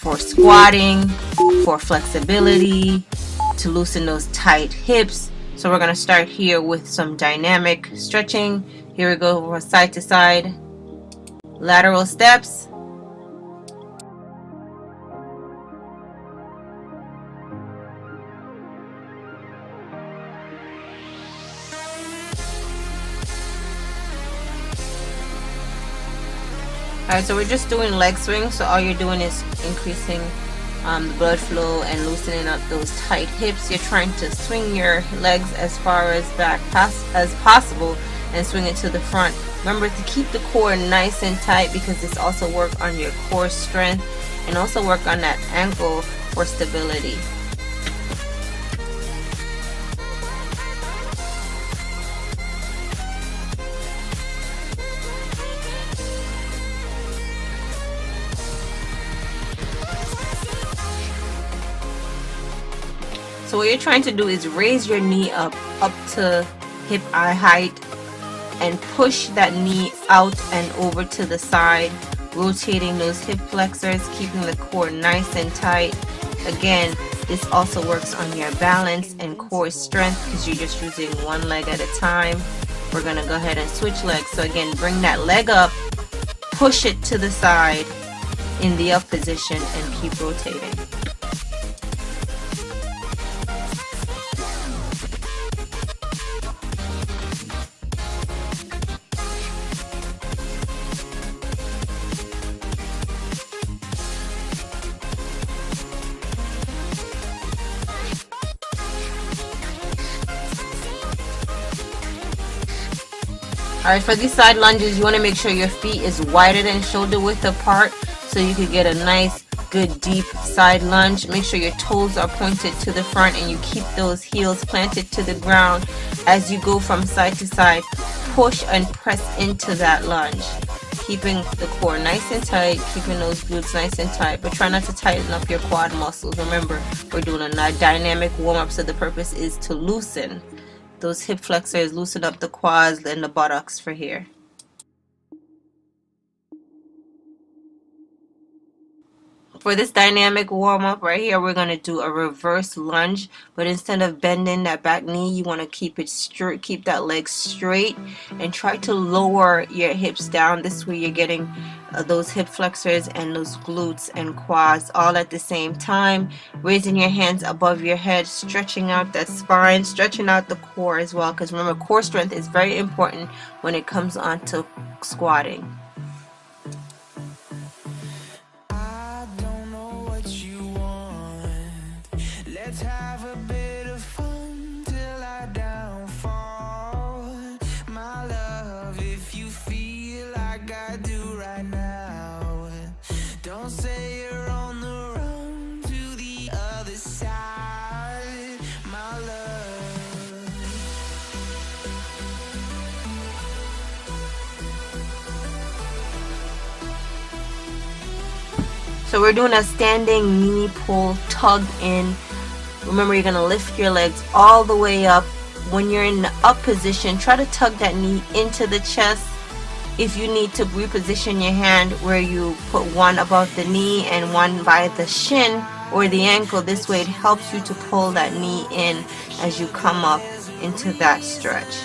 for squatting, for flexibility, to loosen those tight hips. So we're going to start here with some dynamic stretching. Here we go from side to side, lateral steps. Alright, so we're just doing leg swings, so all you're doing is increasing the blood flow and loosening up those tight hips. You're trying to swing your legs as far as back as possible and swing it to the front. Remember to keep the core nice and tight, because this also works on your core strength and also work on that ankle for stability. So what you're trying to do is raise your knee up to hip height and push that knee out and over to the side, rotating those hip flexors, keeping the core nice and tight. Again, this also works on your balance and core strength because you're just using one leg at a time. We're going to go ahead and switch legs. So again, bring that leg up, push it to the side in the up position and keep rotating. Alright, for these side lunges, you want to make sure your feet is wider than shoulder width apart so you can get a nice, good, deep side lunge. Make sure your toes are pointed to the front and you keep those heels planted to the ground as you go from side to side. Push and press into that lunge, keeping the core nice and tight, keeping those glutes nice and tight, but try not to tighten up your quad muscles. Remember, we're doing a dynamic warm-up, so the purpose is to loosen those hip flexors, loosen up the quads and the buttocks for here. For this dynamic warm-up right here, we're going to do a reverse lunge, but instead of bending that back knee, you want to keep it straight, keep that leg straight and try to lower your hips down. This way you're getting those hip flexors and those glutes and quads all at the same time. Raising your hands above your head, stretching out that spine, stretching out the core as well, because remember, core strength is very important when it comes on to squatting. Let's have a bit of fun till I downfall. My love, if you feel like I do right now, don't say you're on the run to the other side, my love. So we're doing a standing knee pull, tug in. Remember, you're going to lift your legs all the way up. When you're in the up position, try to tug that knee into the chest. If you need to reposition your hand where you put one above the knee and one by the shin or the ankle, this way it helps you to pull that knee in as you come up into that stretch.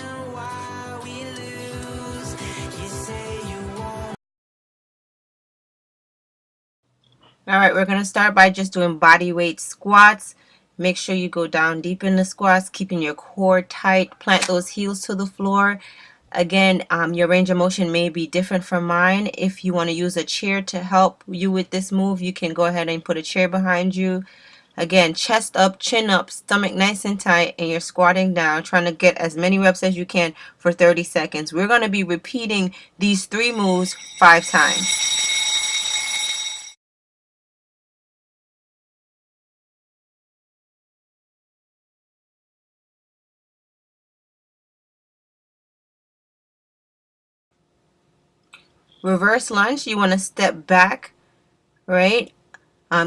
Alright, we're going to start by just doing body weight squats. Make sure you go down deep in the squats, keeping your core tight. Plant those heels to the floor. Again, your range of motion may be different from mine. If you want to use a chair to help you with this move, you can go ahead and put a chair behind you. Again, chest up, chin up, stomach nice and tight, and you're squatting down, trying to get as many reps as you can for 30 seconds. We're going to be repeating these 3 moves 5 times. Reverse lunge, you want to step back, right?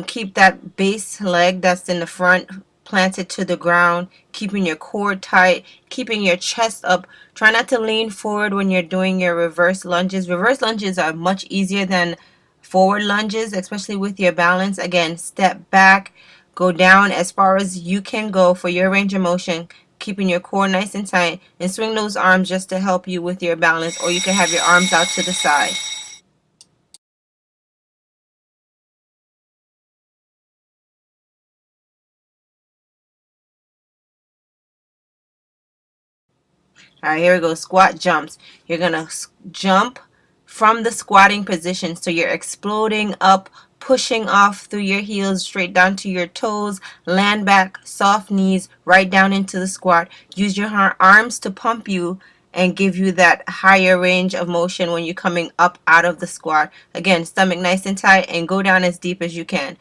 Keep that base leg that's in the front planted to the ground, keeping your core tight, keeping your chest up. Try not to lean forward when you're doing your reverse lunges. Reverse lunges are much easier than forward lunges, especially with your balance. Again, step back, go down as far as you can go for your range of motion, keeping your core nice and tight, and swing those arms just to help you with your balance, or you can have your arms out to the side. All right, here we go. Squat jumps. You're going to jump from the squatting position. So you're exploding up, pushing off through your heels, straight down to your toes, land back, soft knees, right down into the squat. Use your arms to pump you and give you that higher range of motion when you're coming up out of the squat. Again, stomach nice and tight and go down as deep as you can.